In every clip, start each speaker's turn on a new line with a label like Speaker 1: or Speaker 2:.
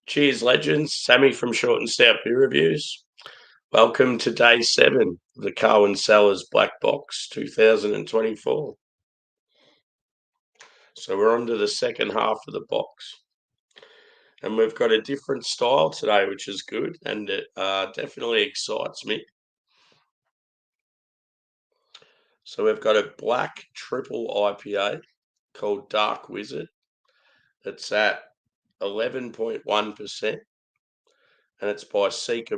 Speaker 1: Cheers, legends. Sammy from Short and Stout Beer Reviews. Welcome to day 7 of the Carwyn Cellars Black Box 2024. So we're on to the second half of the box. And we've got a different style today, which is good, and it definitely excites me. So we've got a black triple IPA called Dark Wizard. It's at 11.1%, and it's by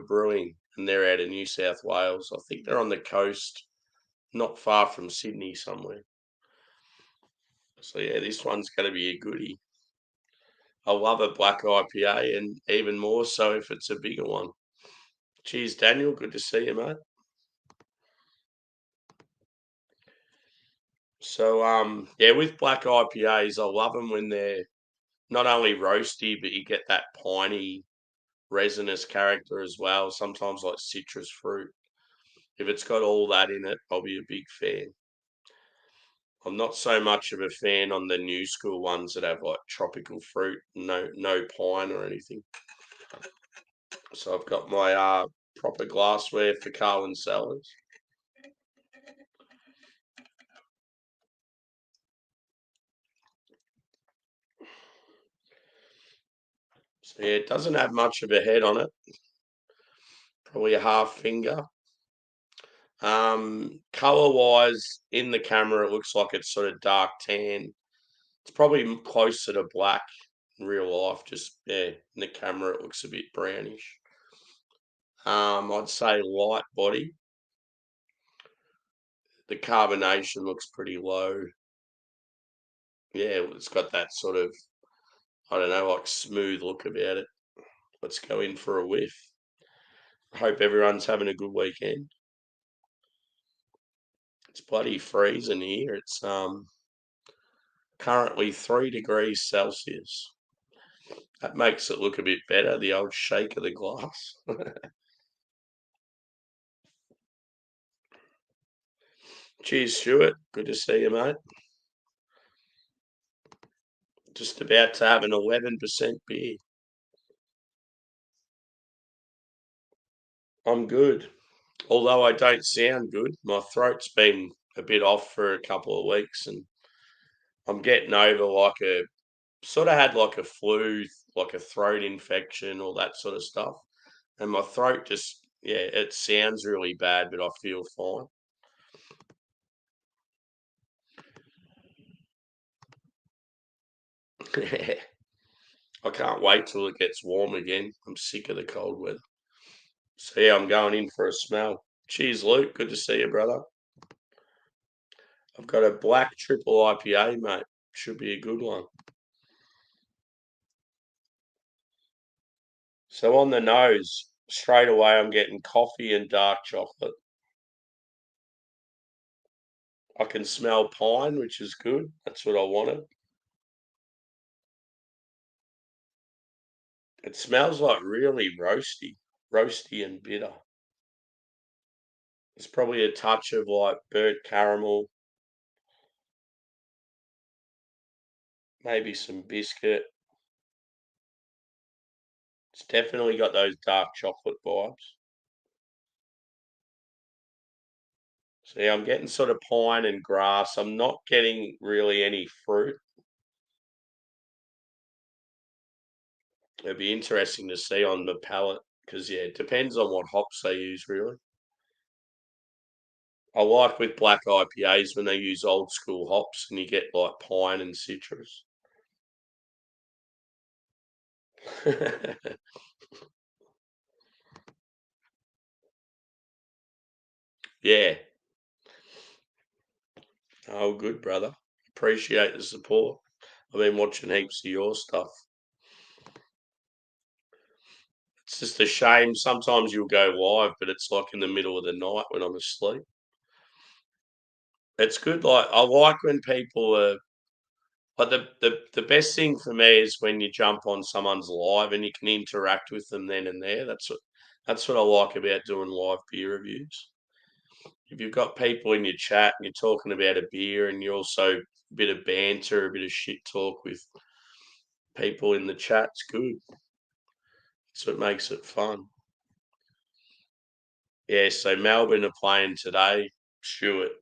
Speaker 1: Brewing, and they're out of New South Wales. I think they're on the coast, not far from Sydney somewhere. So yeah, this one's going to be a goodie. I love a black IPA, and even more so if it's a bigger one. Cheers, Daniel. Good to see you, mate. So yeah, with black IPAs, I love them when they're not only roasty, but you get that piney, resinous character as well. Sometimes like citrus fruit. If it's got all that in it, I'll be a big fan. I'm not so much of a fan on the new school ones that have like tropical fruit, no pine or anything. So I've got my proper glassware for Carwyn Cellars. So yeah, it doesn't have much of a head on it. Probably a half finger. Color wise, in the camera, it looks like it's sort of dark tan. It's probably closer to black in real life. Just yeah, in the camera, it looks a bit brownish. I'd say light body. The carbonation looks pretty low. Yeah, it's got that sort of, I don't know, like smooth look about it. Let's go in for a whiff. I hope everyone's having a good weekend. It's bloody freezing here. It's currently 3 degrees Celsius. That makes it look a bit better, the old shake of the glass. Cheers, Stuart. Good to see you, mate. Just about to have an 11% beer. I'm good. Although I don't sound good, my throat's been a bit off for a couple of weeks, and I'm getting over like a sort of had like a flu, like a throat infection, all that sort of stuff. And my throat just, yeah, it sounds really bad, but I feel fine. I can't wait till it gets warm again. I'm sick of the cold weather. So yeah, I'm going in for a smell. Cheers, Luke. Good to see you, brother. I've got a black triple IPA, mate. Should be a good one. So on the nose, straight away, I'm getting coffee and dark chocolate. I can smell pine, which is good. That's what I wanted. It smells like really roasty and bitter. There's probably a touch of like burnt caramel, maybe some biscuit. It's definitely got those dark chocolate vibes. So yeah, I'm getting sort of pine and grass. I'm not getting really any fruit. It'd be interesting to see on the palate because yeah, it depends on what hops they use really. I like with black IPAs when they use old school hops and you get like pine and citrus. Yeah. Oh, good, brother. Appreciate the support. I've been watching heaps of your stuff. It's just a shame. Sometimes you'll go live, but it's like in the middle of the night when I'm asleep. It's good. Like I like when people are like the best thing for me is when you jump on someone's live and you can interact with them then and there. That's what I like about doing live beer reviews. If you've got people in your chat and you're talking about a beer and you also a bit of banter, a bit of shit talk with people in the chat, it's good. So it makes it fun. Yeah, so Melbourne are playing today, Stuart.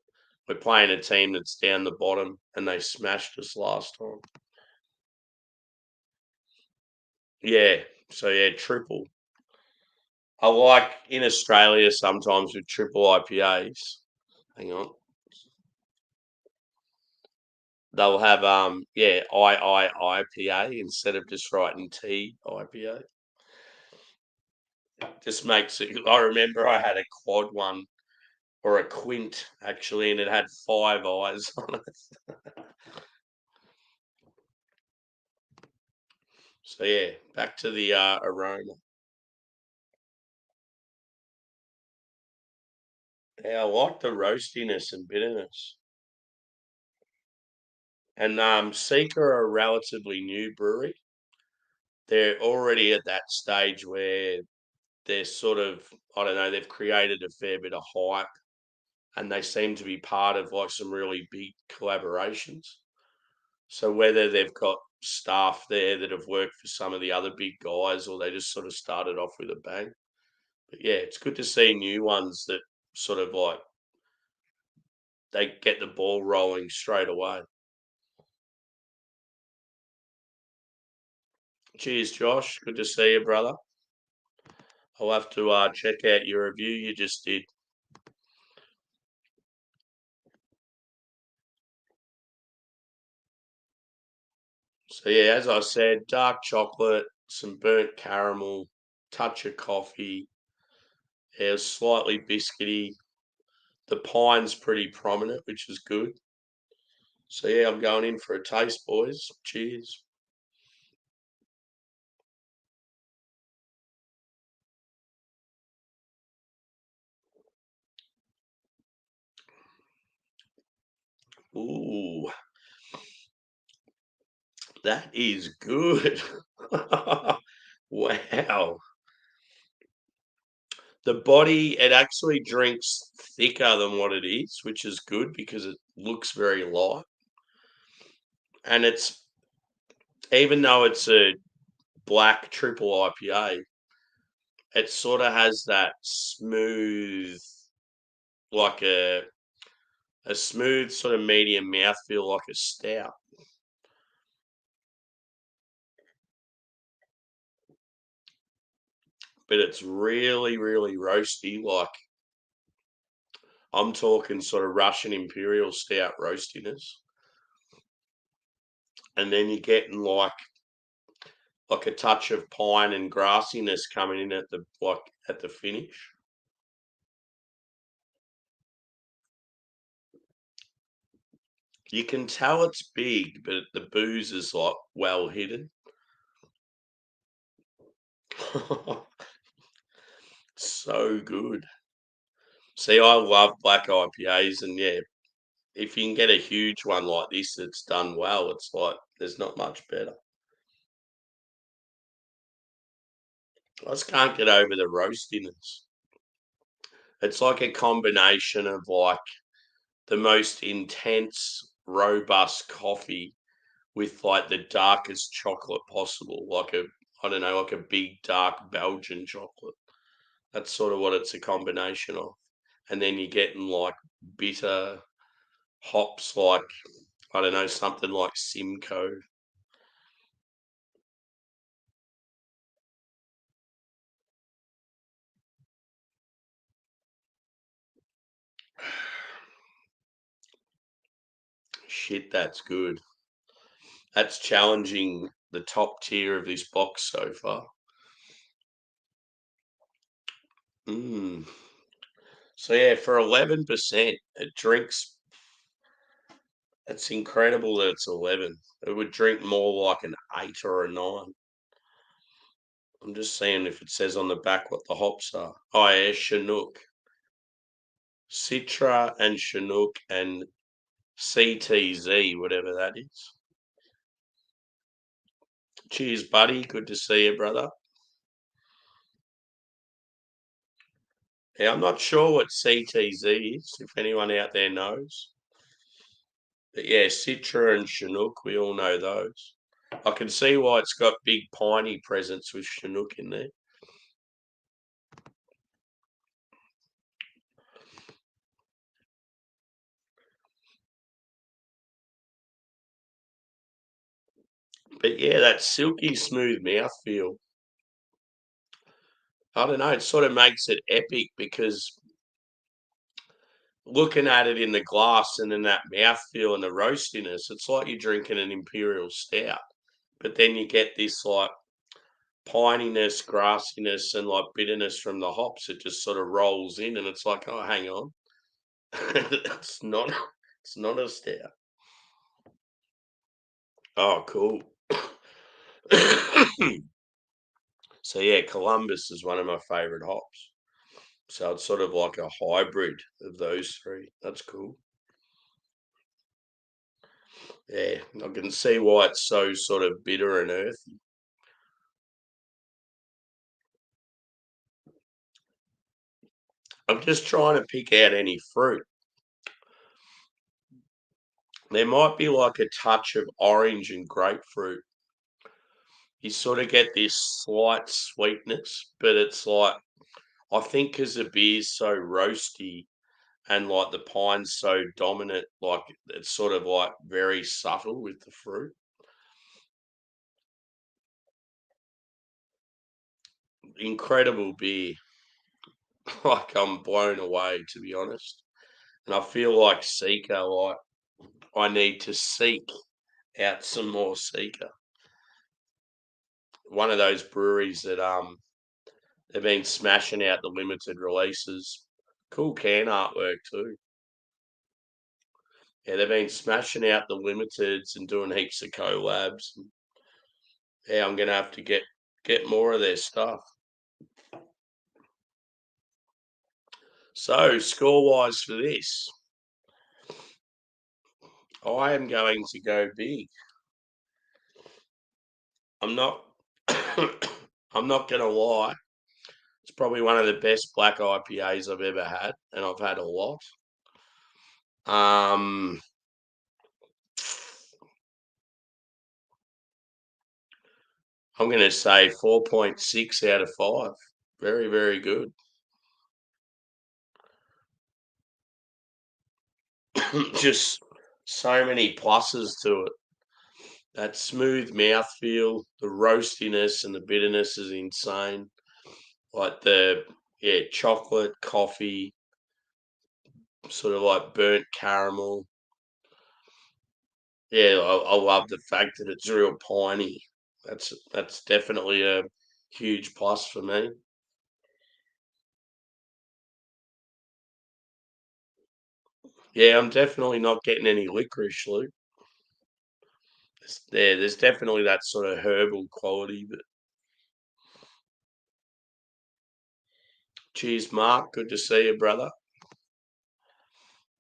Speaker 1: We're playing a team that's down the bottom, and they smashed us last time. Yeah, so yeah, triple. I like in Australia sometimes with triple IPAs. Hang on. They'll have IIIPA instead of just writing T IPA. Just makes it. I remember I had a quad one or a quint actually, and it had 5 eyes on it. So yeah, back to the aroma. Yeah, I like the roastiness and bitterness. And Seeker are a relatively new brewery. They're already at that stage where they're sort of, I don't know, they've created a fair bit of hype, and they seem to be part of like some really big collaborations. So whether they've got staff there that have worked for some of the other big guys, or they just sort of started off with a bang. But yeah, it's good to see new ones that sort of like they get the ball rolling straight away. Cheers, Josh. Good to see you, brother. I'll have to check out your review you just did. So yeah, as I said, dark chocolate, some burnt caramel, touch of coffee. Yeah, slightly biscuity. The pine's pretty prominent, which is good. So yeah, I'm going in for a taste, boys. Cheers. Ooh, that is good. Wow. The body, it actually drinks thicker than what it is, which is good because it looks very light. And it's, even though it's a black triple IPA, it sort of has that smooth, like a smooth sort of medium mouthfeel, like a stout. But it's really, really roasty. Like I'm talking sort of Russian Imperial Stout roastiness. And then you're getting like a touch of pine and grassiness coming in at the at the finish. You can tell it's big, but the booze is like well hidden. So good. See, I love black IPAs, and yeah, if you can get a huge one like this that's done well, it's like there's not much better. I just can't get over the roastiness. It's like a combination of like the most intense, robust coffee with like the darkest chocolate possible, like a, I don't know, like a big dark Belgian chocolate. That's sort of what it's a combination of. And then you're getting like bitter hops, like, I don't know, something like Simcoe. Shit, that's good. That's challenging the top tier of this box so far. Mm. So yeah, for 11%, it drinks. It's incredible that it's 11. It would drink more like an 8 or a 9. I'm just seeing if it says on the back what the hops are. Oh yeah, Chinook, Citra, and Chinook, and CTZ, whatever that is. Cheers, buddy. Good to see you, brother. Yeah, I'm not sure what CTZ is, if anyone out there knows. But yeah, Citra and Chinook, we all know those. I can see why it's got big piney presence with Chinook in there. But yeah, that silky smooth mouthfeel, I don't know, it sort of makes it epic because looking at it in the glass and then that mouthfeel and the roastiness, it's like you're drinking an imperial stout. But then you get this like pininess, grassiness, and like bitterness from the hops. It just sort of rolls in, and it's like, oh, hang on, it's not, it's not a stout. Oh, cool. So yeah, Columbus is one of my favorite hops. So it's sort of like a hybrid of those three. That's cool. Yeah, I can see why it's so sort of bitter and earthy. I'm just trying to pick out any fruit. There might be like a touch of orange and grapefruit. You sort of get this slight sweetness, but it's like I think because the beer's so roasty and like the pine's so dominant, like it's sort of like very subtle with the fruit. Incredible beer. Like I'm blown away to be honest. And I feel like Seeker, like I need to seek out some more Seeker. One of those breweries that they've been smashing out the limited releases. Cool can artwork too. Yeah, they've been smashing out the limiteds and doing heaps of collabs. Yeah, I'm gonna have to get more of their stuff. So score wise for this, I am going to go big. I'm not. I'm not gonna lie. It's probably one of the best black IPAs I've ever had, and I've had a lot. Um, I'm going to say 4.6 out of 5. Very, very good. Just so many pluses to it. That smooth mouthfeel, the roastiness and the bitterness is insane. Like the chocolate, coffee, sort of like burnt caramel. Yeah, I love the fact that it's real piney. That's definitely a huge plus for me. Yeah, I'm definitely not getting any licorice, Luke. There's definitely that sort of herbal quality. But cheers, Mark. Good to see you, brother.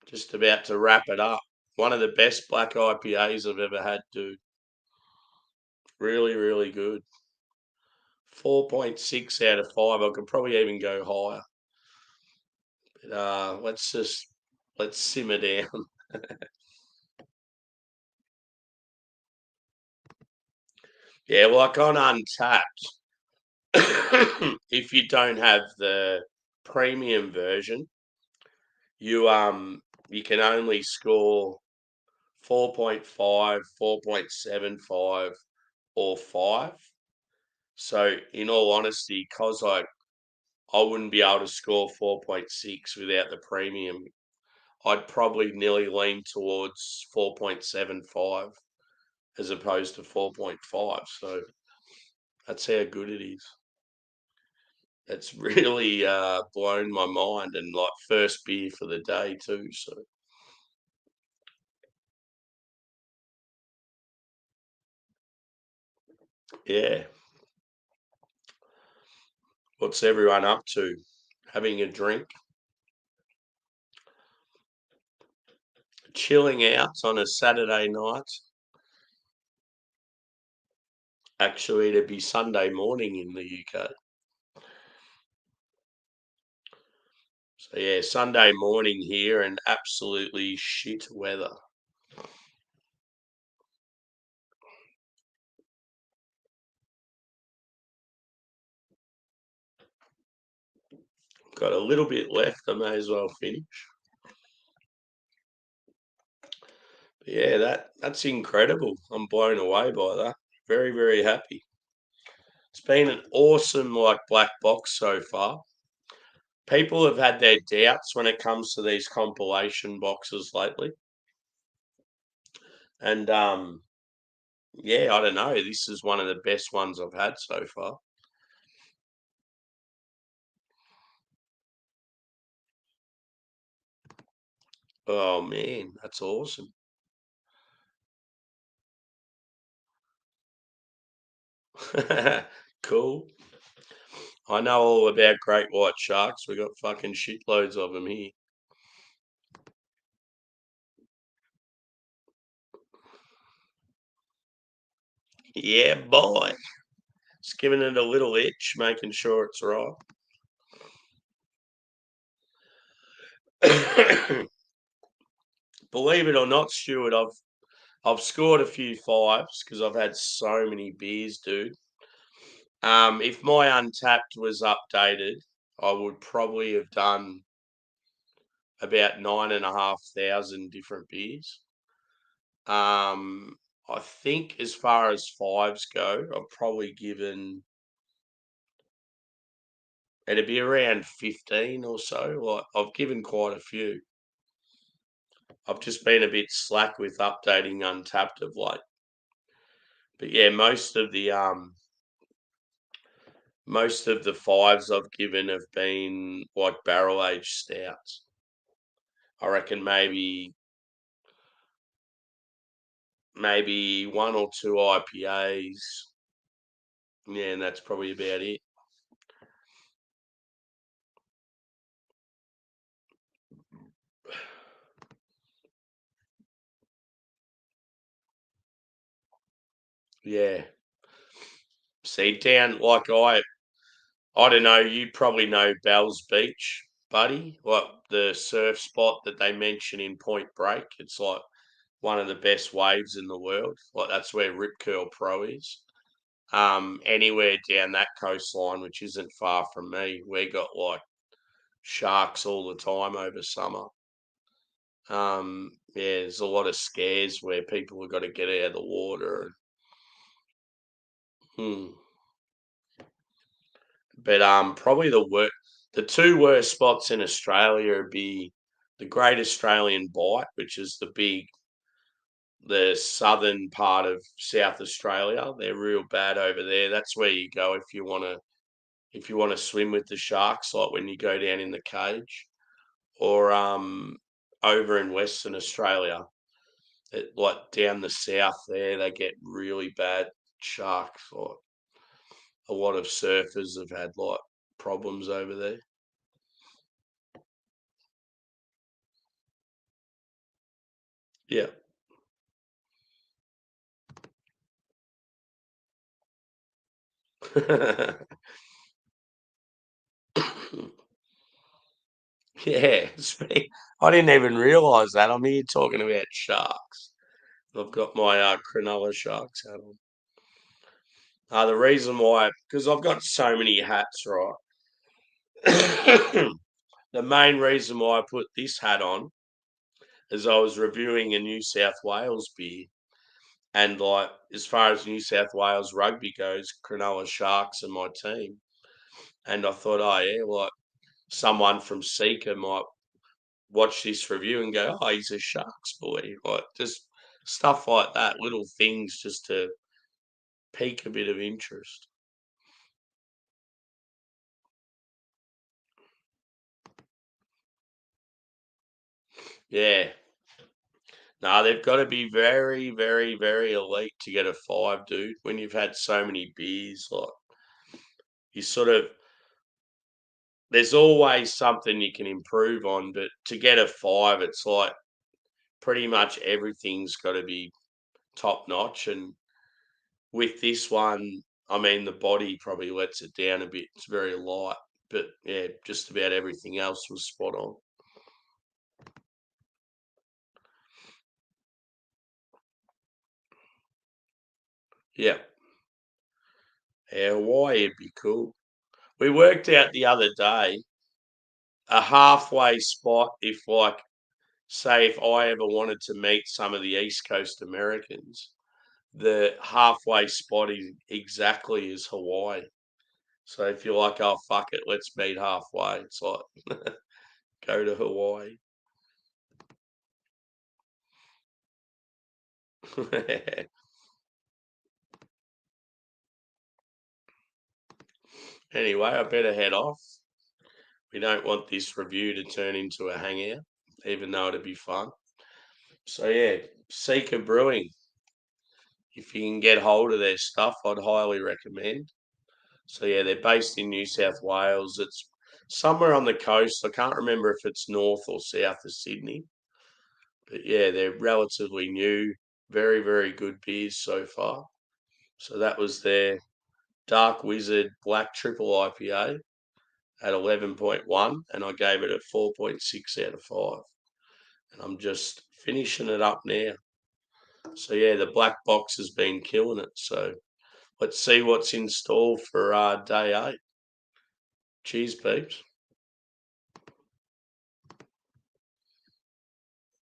Speaker 1: Just about to wrap it up. One of the best black IPAs I've ever had, dude. Really, really good. 4.6 out of 5. I could probably even go higher. But let's simmer down. Yeah, like on Untapped, if you don't have the premium version, you can only score 4.5, 4.75, or 5. So in all honesty, because I wouldn't be able to score 4.6 without the premium, I'd probably nearly lean towards 4.75 as opposed to 4.5. So that's how good it is. It's really blown my mind, and like first beer for the day too. So yeah, what's everyone up to? Having a drink, chilling out on a Saturday night. Actually, it'd be Sunday morning in the UK. So yeah, Sunday morning here and absolutely shit weather. Got a little bit left. I may as well finish. But yeah, that's incredible. I'm blown away by that. Very, very happy. It's been an awesome, like, black box so far. People have had their doubts when it comes to these compilation boxes lately, and, yeah, I don't know, this is one of the best ones I've had so far. Oh, man, that's awesome. Cool. I know all about great white sharks, we got fucking shitloads of them here. Yeah, boy. Just giving it a little itch, making sure it's right. Believe it or not, Stuart, I've scored a few fives because I've had so many beers, dude. If my Untapped was updated, I would probably have done about 9,500 different beers. I think as far as fives go, I've probably given it'd be around 15 or so. Like I've given quite a few. I've just been a bit slack with updating Untapped of late. But yeah, most of the fives I've given have been like barrel aged stouts. I reckon maybe one or two IPAs. Yeah, and that's probably about it. Yeah. See, down like I don't know, you probably know Bell's Beach, buddy. Like the surf spot that they mention in Point Break. It's like one of the best waves in the world. Like that's where Rip Curl Pro is. Anywhere down that coastline, which isn't far from me, we got like sharks all the time over summer. Yeah, there's a lot of scares where people have got to get out of the water. Hmm. But probably the two worst spots in Australia would be the Great Australian Bight, which is the southern part of South Australia. They're real bad over there. That's where you go if you want to swim with the sharks, like when you go down in the cage, or over in Western Australia, like down the south there, they get really bad sharks. Like a lot of surfers have had like problems over there. Yeah. Yeah, I didn't even realise that. I'm here talking about sharks. I've got my Cronulla Sharks hat on. The reason why, because I've got so many hats, right? The main reason why I put this hat on is I was reviewing a New South Wales beer, and like as far as New South Wales rugby goes, Cronulla Sharks are my team, and I thought, oh yeah, like someone from Seeker might watch this review and go, oh, he's a Sharks boy, like just stuff like that, little things just to pique a bit of interest. Yeah. No, they've got to be very, very, very elite to get a five, dude. When you've had so many beers, like you sort of, there's always something you can improve on, but to get a five, it's like pretty much everything's got to be top notch. And with this one, I mean, the body probably lets it down a bit. It's very light, but yeah, just about everything else was spot on. Yeah, yeah, Hawaii would be cool. We worked out the other day a halfway spot if say if I ever wanted to meet some of the East Coast Americans, the halfway spot is exactly is Hawaii. So if you're like, oh fuck it, let's meet halfway, it's like go to Hawaii. Anyway, I better head off. We don't want this review to turn into a hangout, even though it'd be fun. So yeah, Seeker Brewing. If you can get hold of their stuff, I'd highly recommend. So yeah, they're based in New South Wales. It's somewhere on the coast. I can't remember if it's north or south of Sydney. But yeah, they're relatively new. Very, very good beers so far. So that was their Dark Wizard Black Triple IPA at 11.1, and I gave it a 4.6 out of 5. And I'm just finishing it up now. So yeah, the black box has been killing it. So let's see what's in store for day 8. Cheers, peeps.